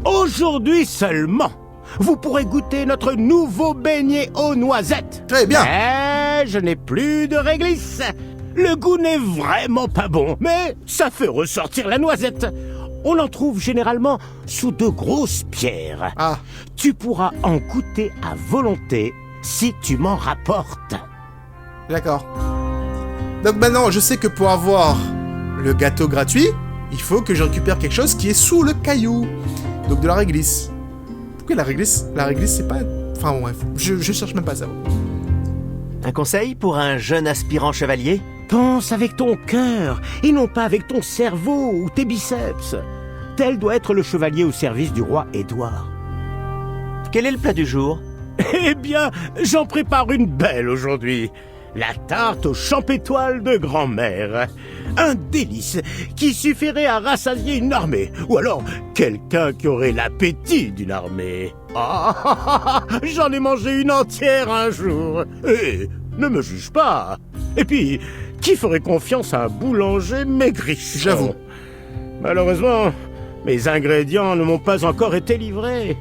Aujourd'hui seulement, vous pourrez goûter notre nouveau beignet aux noisettes. Très bien. Mais je n'ai plus de réglisse. Le goût n'est vraiment pas bon, mais ça fait ressortir la noisette. On en trouve généralement sous de grosses pierres. Ah. Tu pourras en goûter à volonté si tu m'en rapportes. D'accord. Donc maintenant, je sais que pour avoir le gâteau gratuit, il faut que je récupère quelque chose qui est sous le caillou. Donc de la réglisse. Pourquoi la réglisse? La réglisse, c'est pas... Enfin bon, bref, je cherche même pas à savoir. Un conseil pour un jeune aspirant chevalier? Pense avec ton cœur et non pas avec ton cerveau ou tes biceps. Tel doit être le chevalier au service du roi Édouard. Quel est le plat du jour? Eh bien, j'en prépare une belle aujourd'hui. La tarte aux champétoiles de grand-mère. Un délice qui suffirait à rassasier une armée. Ou alors, quelqu'un qui aurait l'appétit d'une armée. Ah, j'en ai mangé une entière un jour. Et ne me juge pas. Et puis, qui ferait confiance à un boulanger maigrichon? J'avoue. Malheureusement, mes ingrédients ne m'ont pas encore été livrés.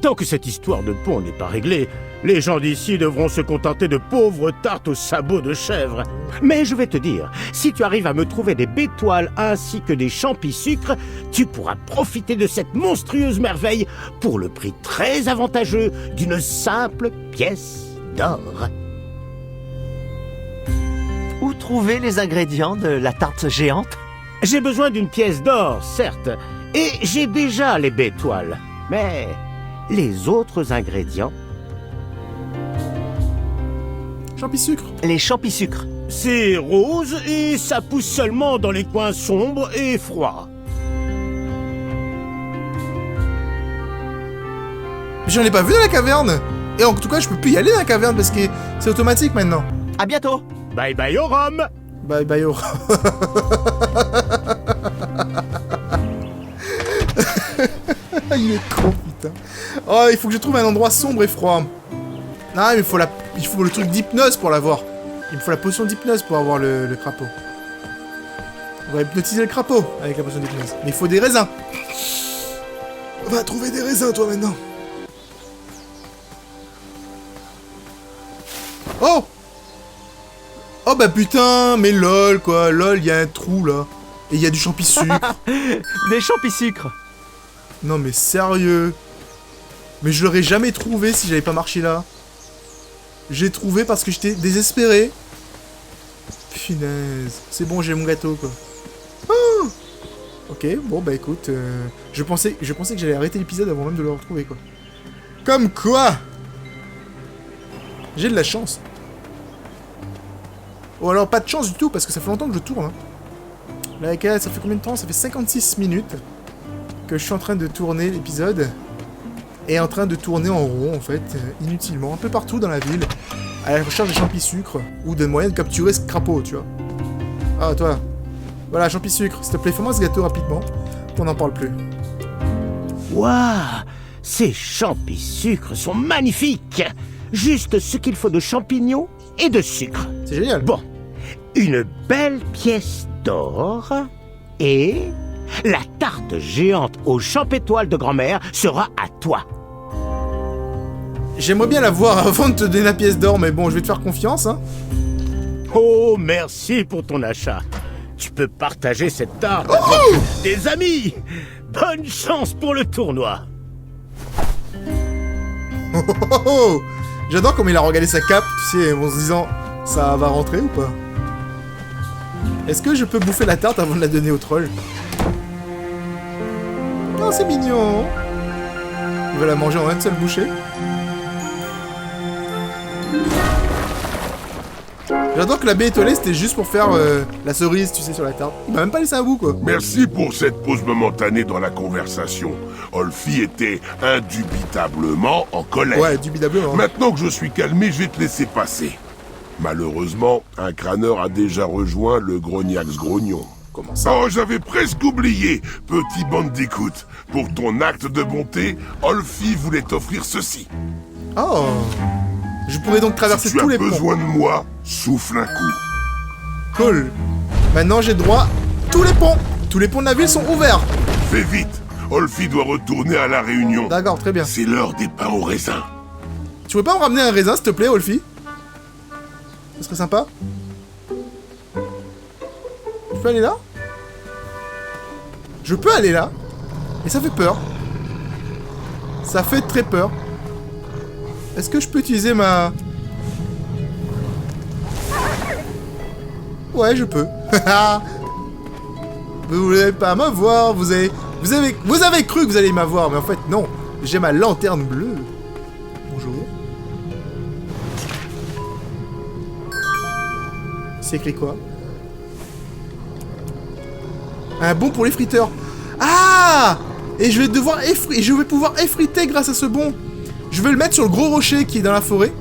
Tant que cette histoire de pont n'est pas réglée, les gens d'ici devront se contenter de pauvres tartes aux sabots de chèvre. Mais je vais te dire, si tu arrives à me trouver des bétoiles ainsi que des champis-sucres, tu pourras profiter de cette monstrueuse merveille pour le prix très avantageux d'une simple pièce d'or. Où trouver les ingrédients de la tarte géante? J'ai besoin d'une pièce d'or, certes, et j'ai déjà les bétoiles. Mais les autres ingrédients... Champis-sucre. Les champis-sucres. C'est rose et ça pousse seulement dans les coins sombres et froids. J'en ai pas vu dans la caverne. Et en tout cas, je peux plus y aller dans la caverne parce que c'est automatique maintenant. À bientôt. Bye bye au rhum. Bye bye au Il est con, putain. Oh, il faut que je trouve un endroit sombre et froid. Ah, mais il faut le truc d'hypnose pour l'avoir. Il me faut la potion d'hypnose pour avoir le crapaud. On va hypnotiser le crapaud avec la potion d'hypnose. Mais il faut des raisins. On va trouver des raisins, toi, maintenant. Oh! Oh bah putain, mais lol, quoi. Lol, il y a un trou, là. Et il y a du champis-sucre. Des champis-sucres. Non, mais sérieux. Mais je l'aurais jamais trouvé si j'avais pas marché là. J'ai trouvé parce que j'étais désespéré. Punaise. C'est bon, j'ai mon gâteau, quoi. Oh, ok, bon, bah écoute. Je pensais que j'allais arrêter l'épisode avant même de le retrouver, quoi. Comme quoi! J'ai de la chance. Ou alors pas de chance du tout, parce que ça fait longtemps que je tourne. Hein. Là, ça fait combien de temps? Ça fait 56 minutes que je suis en train de tourner l'épisode. Et en train de tourner en rond, en fait, inutilement, un peu partout dans la ville, à la recherche des champis-sucres, ou de moyens de capturer ce crapaud, tu vois. Ah, toi. Voilà, champis-sucres. S'il te plaît, fais-moi ce gâteau rapidement, qu'on n'en parle plus. Waouh! Ces champis-sucres sont magnifiques! Juste ce qu'il faut de champignons et de sucre. C'est génial. Bon, une belle pièce d'or et la tarte géante aux champétoiles de grand-mère sera à toi. J'aimerais bien la voir avant de te donner la pièce d'or, mais bon, je vais te faire confiance, hein. Oh, merci pour ton achat. Tu peux partager cette tarte avec des amis. Bonne chance pour le tournoi. Oh, oh, oh, oh. J'adore comme il a regardé sa cape, tu sais, en se disant, ça va rentrer ou pas? Est-ce que je peux bouffer la tarte avant de la donner au troll? Non, c'est mignon. Il va la manger en une seule bouchée. J'adore que la baie étoilée, c'était juste pour faire la cerise, tu sais, sur la tarte. Il m'a même pas laissé un bout, quoi. Merci pour cette pause momentanée dans la conversation. Olfi était indubitablement en colère. Ouais, indubitablement. Maintenant que je suis calmé, je vais te laisser passer. Malheureusement, un crâneur a déjà rejoint le Grognax Grognon. Comment ça? Oh, j'avais presque oublié, petit bandicoot. Pour ton acte de bonté, Olfi voulait t'offrir ceci. Oh. Je pourrais donc traverser si tous les tu as ponts. besoin de moi, souffle un coup. Cool. Maintenant, j'ai droit à tous les ponts. Tous les ponts de la ville sont ouverts. Fais vite. Olfi doit retourner à la réunion. D'accord, très bien. C'est l'heure des pains au raisin. Tu veux pas me ramener un raisin, s'il te plaît, Olfi? Ce serait sympa. Je peux aller là? Je peux aller là. Et ça fait peur. Ça fait très peur. Est-ce que je peux utiliser ma... Ouais, je peux. Vous voulez pas m'avoir, vous avez cru que vous allez m'avoir, mais en fait, non. J'ai ma lanterne bleue. Bonjour. C'est écrit quoi? Un bon pour les friteurs. Ah! Et je vais devoir je vais pouvoir effriter grâce à ce bon. Je vais le mettre sur le gros rocher qui est dans la forêt.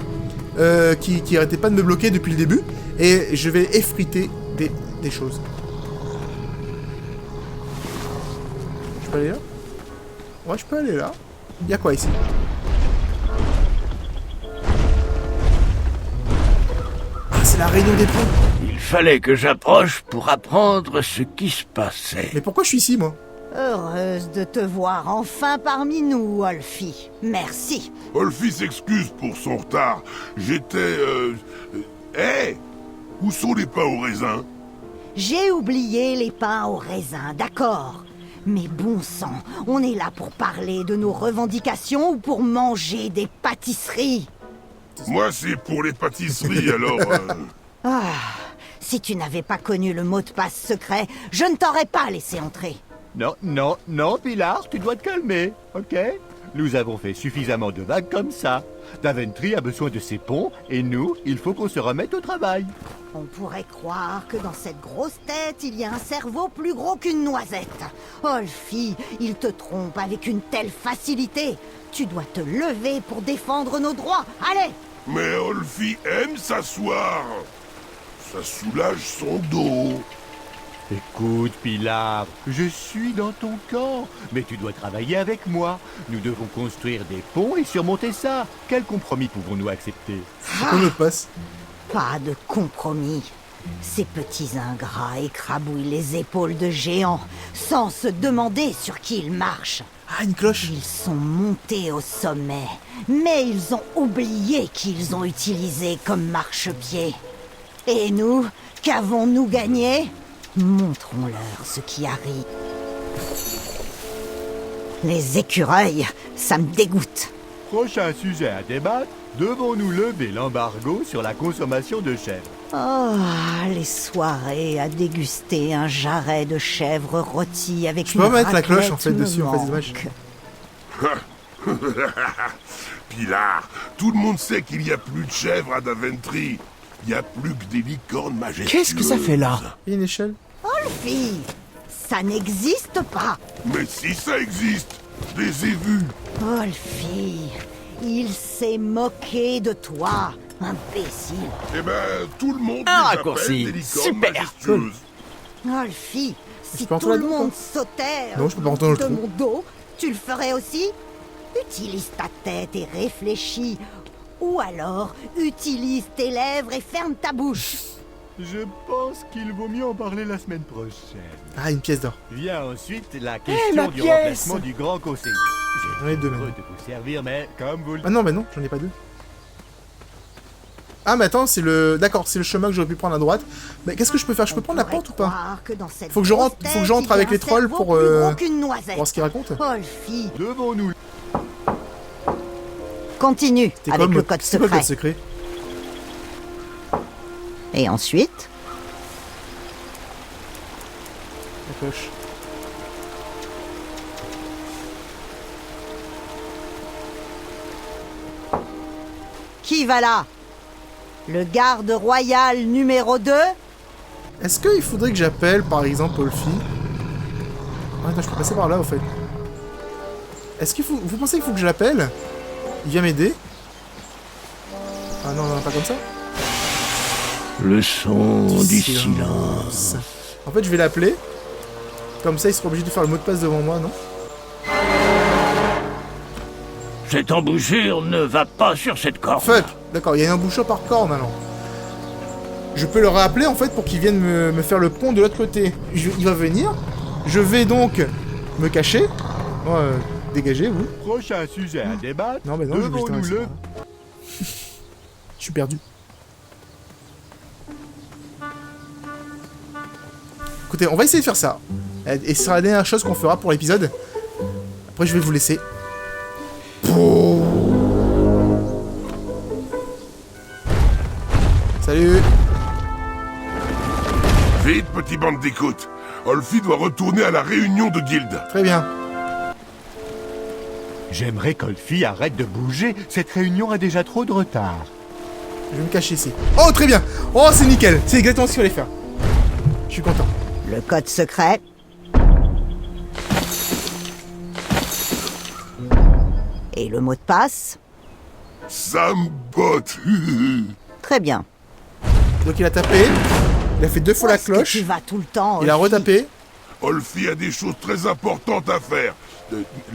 Qui arrêtait pas de me bloquer depuis le début. Et je vais effriter des choses. Je peux aller là? Ouais, je peux aller là. Il y a quoi ici? Ah, c'est la réunion des ponts. Il fallait que j'approche pour apprendre ce qui se passait. Mais pourquoi je suis ici, moi? Heureuse de te voir enfin parmi nous, Olfi. Merci. Olfi s'excuse pour son retard. J'étais... Hé! Où sont les pains au raisin? J'ai oublié les pains au raisin, d'accord. Mais bon sang, on est là pour parler de nos revendications ou pour manger des pâtisseries? Moi, c'est pour les pâtisseries, alors... Ah, si tu n'avais pas connu le mot de passe secret, je ne t'aurais pas laissé entrer. Non, non, non, Pilar, tu dois te calmer, ok? Nous avons fait suffisamment de vagues comme ça. Daventry a besoin de ses ponts, et nous, il faut qu'on se remette au travail. On pourrait croire que dans cette grosse tête, il y a un cerveau plus gros qu'une noisette. Olfi, il te trompe avec une telle facilité. Tu dois te lever pour défendre nos droits. Allez! Mais Olfi aime s'asseoir. Ça soulage son dos. Écoute, Pilar, je suis dans ton camp, mais tu dois travailler avec moi. Nous devons construire des ponts et surmonter ça. Quel compromis pouvons-nous accepter? On me passe. Pas de compromis. Ces petits ingrats écrabouillent les épaules de géants, sans se demander sur qui ils marchent. Ah, une cloche. Ils sont montés au sommet, mais ils ont oublié qu'ils ont utilisé comme marchepied. Et nous, qu'avons-nous gagné? Montrons-leur ce qui arrive. Les écureuils, ça me dégoûte. Prochain sujet à débattre, devons-nous lever l'embargo sur la consommation de chèvre? Oh, les soirées à déguster un jarret de chèvre rôti avec une raclette. Je peux mettre la cloche en fait dessus, en fait, des images. Pilar, tout le monde sait qu'il n'y a plus de chèvres à Daventry. Il n'y a plus que des licornes majestueuses. Qu'est-ce que ça fait là? Une échelle. Olfi, ça n'existe pas. Mais si ça existe, je les ai vus. Olfi, il s'est moqué de toi, imbécile. Eh ben, tout le monde Un les raccourci. appelle des licornes Super. majestueuses. Olfi, si peux tout entrer le là-dedans, monde sautait Non, je peux pas entrer dans le de trou. mon dos, tu le ferais aussi? Utilise ta tête et réfléchis. Ou alors, utilise tes lèvres et ferme ta bouche. Je pense qu'il vaut mieux en parler la semaine prochaine. Ah, une pièce d'or. Vient ensuite la question ma du pièce. remplacement du Grand Conseil. J'en ai deux même. Heureux de vous servir, mais comme vous le Ah non, mais non, j'en ai pas deux. Ah, mais attends, c'est le... D'accord, c'est le chemin que j'aurais pu prendre à droite. Mais qu'est-ce que je peux faire? Je peux prendre la porte ou pas? Faut que je rentre avec les trolls pour voir ce qu'ils racontent. Olfi, devons-nous. continue C'est avec quoi le code c'est quoi le secret. code secret? Et ensuite, La cloche. qui va là? Le garde royal numéro 2? Est-ce qu'il faudrait que j'appelle, par exemple, Olfi? Ah, attends, je peux passer par là, au fait. Est-ce qu'il faut... Vous pensez qu'il faut que je l'appelle? Il vient m'aider? Ah non, non, pas comme ça. Le son du silence. En fait, je vais l'appeler. Comme ça, il sera obligé de faire le mot de passe devant moi, non? Cette embouchure ne va pas sur cette corde. Fuck! D'accord, il y a une embouchure par corne, alors. Je peux le rappeler, en fait, pour qu'il vienne me faire le pont de l'autre côté. Il va venir. Je vais donc me cacher. Dégagez, vous. Prochain sujet à débattre. Non, mais non, je devons-nous le... Je suis perdu. Écoutez, on va essayer de faire ça. Et ce sera la dernière chose qu'on fera pour l'épisode. Après, je vais vous laisser. Salut. Vite, petit bandicoot. Olfi doit retourner à la réunion de guilde. Très bien. J'aimerais qu'Olfi arrête de bouger. Cette réunion a déjà trop de retard. Je vais me cacher ici. Oh, très bien. Oh, c'est nickel. C'est exactement ce qu'il fallait faire. Je suis content. Le code secret. Et le mot de passe. Sambot. Très bien. Donc il a tapé. Il a fait 2 fois la Où est-ce que cloche. tu vas tout le temps, Il a Olfi? retapé. Olfi a des choses très importantes à faire.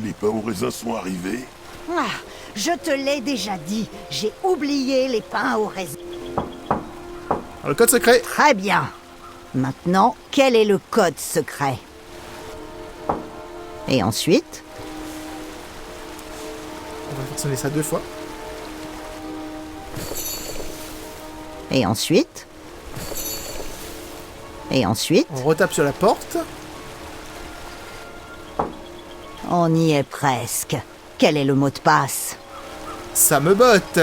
Les pains au raisin sont arrivés. Ah, je te l'ai déjà dit. J'ai oublié les pains au raisin. Alors, le code secret. Très bien. Maintenant, quel est le code secret? Et ensuite, On va faire sonner ça 2 fois. et ensuite, et ensuite, On retape sur la porte. on y est presque. Quel est le mot de passe? Ça me botte.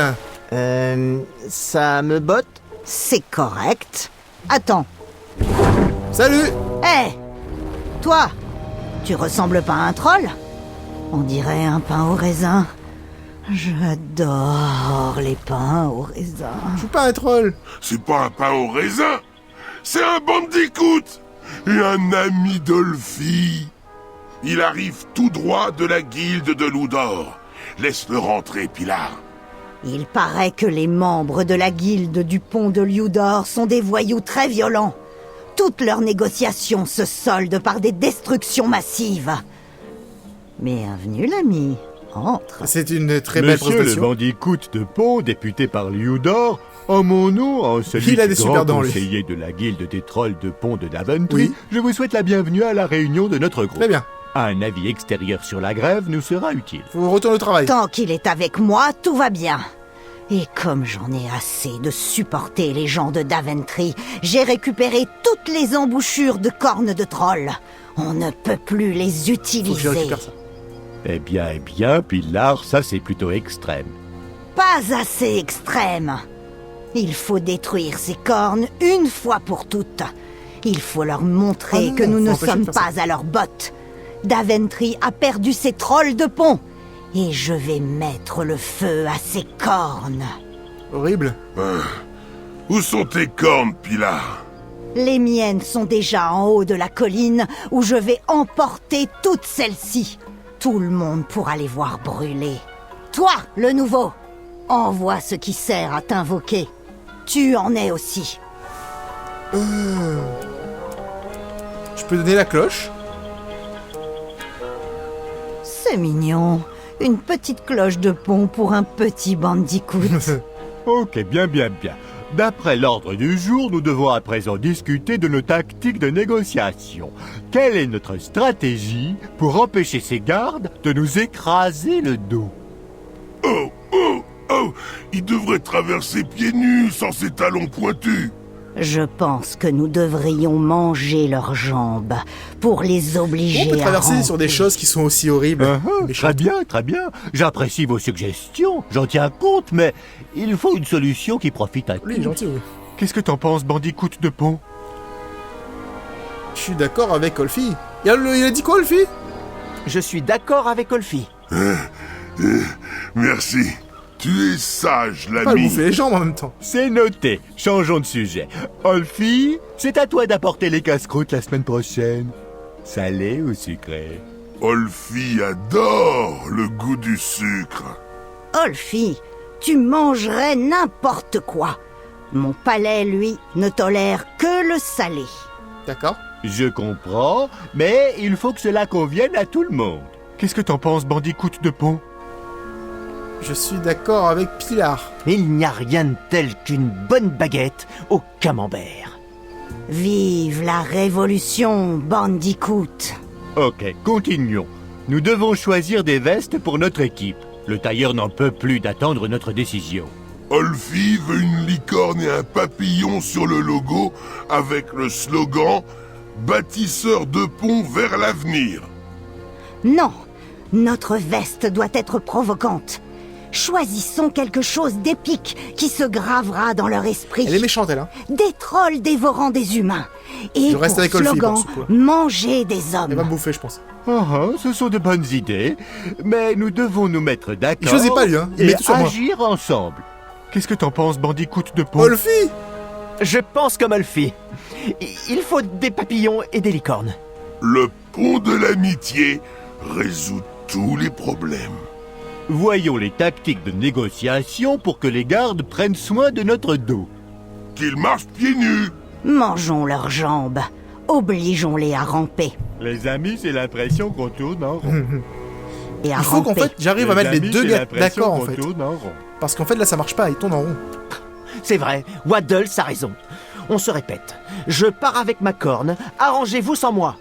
Ça me botte? C'est correct. Attends. Salut. Hé! Toi, tu ressembles pas à un troll? On dirait un pain au raisin. J'adore les pains au raisin. Je suis pas un troll. C'est pas un pain au raisin. C'est un bandicoot. Et un ami d'Olfi. Il arrive tout droit de la guilde de Loudor. Laisse-le rentrer, Pilar. Il paraît que les membres de la guilde du pont de Liudor sont des voyous très violents. Toutes leurs négociations se soldent par des destructions massives. Bienvenue, l'ami. Entre. C'est une très belle Monsieur le présentation. bandicoot de pont, député par Liudor, en mon nom, en celui Il a du des grand super dents, lui. conseiller de la guilde des trolls de pont de Daventry, Oui. je vous souhaite la bienvenue à la réunion de notre groupe. Très bien. Un avis extérieur sur la grève nous sera utile. Faut retourner au travail. Tant qu'il est avec moi, tout va bien. Et comme j'en ai assez de supporter les gens de Daventry, j'ai récupéré toutes les embouchures de cornes de troll. On ne peut plus les Faut que je utiliser. récupère ça. Eh bien, Pilar, ça c'est plutôt extrême. Pas assez extrême. Il faut détruire ces cornes une fois pour toutes. Il faut leur montrer Ah non, que nous faut ne empêcher de sommes faire ça. pas à leur botte. Daventry a perdu ses trolls de pont. Et je vais mettre le feu à ses cornes. Horrible. Où sont tes cornes, Pilar? Les miennes sont déjà en haut de la colline où je vais emporter toutes celles-ci. Tout le monde pourra les voir brûler. Toi, le nouveau, envoie ce qui sert à t'invoquer. Tu en es aussi. Je peux donner la cloche. C'est mignon. Une petite cloche de pont pour un petit bandicoot. Ok, bien. D'après l'ordre du jour, nous devons à présent discuter de nos tactiques de négociation. Quelle est notre stratégie pour empêcher ces gardes de nous écraser le dos? Oh, oh, oh! Ils devraient traverser pieds nus sans ces talons pointus. Je pense que nous devrions manger leurs jambes pour les obliger On peut traverser à sur des choses qui sont aussi horribles. Très bien, très bien. J'apprécie vos suggestions, j'en tiens compte, mais il faut une solution qui profite à tous. Lui, il est gentil, oui. Qu'est-ce que t'en penses, Bandicoot de Pont? Je suis d'accord avec Olfi. Il a dit quoi, Olfi? Je suis d'accord avec Olfi. Merci. Tu es sage, Pas le l'ami. bouffer les jambes en même temps. C'est noté. Changeons de sujet. Olfi, c'est à toi d'apporter les casse-croûtes la semaine prochaine. Salé ou sucré? Olfi adore le goût du sucre. Olfi, tu mangerais n'importe quoi. Mon palais, lui, ne tolère que le salé. D'accord. Je comprends, mais il faut que cela convienne à tout le monde. Qu'est-ce que t'en penses, Bandicoot de Pont? Je suis d'accord avec Pilar. Il n'y a rien de tel qu'une bonne baguette au camembert. Vive la révolution, Bandicoot. Ok, continuons. Nous devons choisir des vestes pour notre équipe. Le tailleur n'en peut plus d'attendre notre décision. Olfi veut une licorne et un papillon sur le logo avec le slogan « Bâtisseur de ponts vers l'avenir ». Non, notre veste doit être provocante. Choisissons quelque chose d'épique qui se gravera dans leur esprit. Elle est méchante, elle, hein. Des trolls dévorant des humains. Et Je reste pour avec Olfi slogan, pour ce coup. manger des hommes. Elle va me bouffer, je pense. Ce sont de bonnes idées, mais nous devons nous mettre d'accord Il choisit pas, lui, hein. Il et met tout sur moi. agir ensemble. Qu'est-ce que t'en penses, Bandicoot de Pont? Olfi! Je pense comme Olfi. Il faut des papillons et des licornes. Le pont de l'amitié résout tous les problèmes. Voyons les tactiques de négociation pour que les gardes prennent soin de notre dos. Qu'ils marchent pieds nus. Mangeons leurs jambes. Obligeons-les à ramper. Les amis, j'ai l'impression qu'on tourne en rond. Et à Il faut qu'en ramper. fait, j'arrive à mettre les amis, deux j'ai gars l'impression d'accord, en qu'on fait. tourne en rond. Parce qu'en fait, là, ça marche pas. Il tourne en rond. C'est vrai, Waddles a raison. On se répète. Je pars avec ma corne. Arrangez-vous sans moi.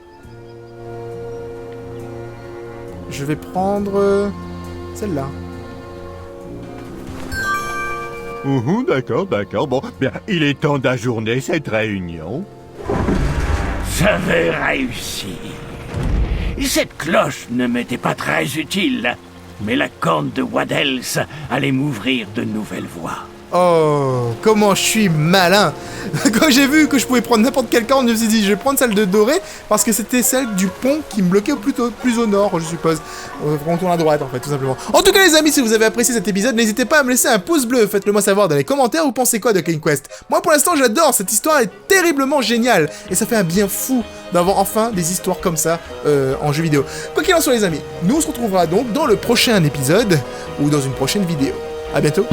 Je vais prendre... celle-là. D'accord, d'accord. Bon, bien, il est temps d'ajourner cette réunion. J'avais réussi. Cette cloche ne m'était pas très utile, mais la corne de Waddles allait m'ouvrir de nouvelles voies. Oh, comment je suis malin. Quand j'ai vu que je pouvais prendre n'importe quelle corne, je me suis dit, je vais prendre celle de Doré, parce que c'était celle du pont qui me bloquait plus au nord, je suppose. On tourne à droite, en fait, tout simplement. En tout cas, les amis, si vous avez apprécié cet épisode, n'hésitez pas à me laisser un pouce bleu. Faites-le moi savoir dans les commentaires, vous pensez quoi de King Quest. Moi, pour l'instant, j'adore. Cette histoire est terriblement géniale. Et ça fait un bien fou d'avoir enfin des histoires comme ça en jeu vidéo. Quoi qu'il en soit, les amis, nous on se retrouvera donc dans le prochain épisode, ou dans une prochaine vidéo. À bientôt.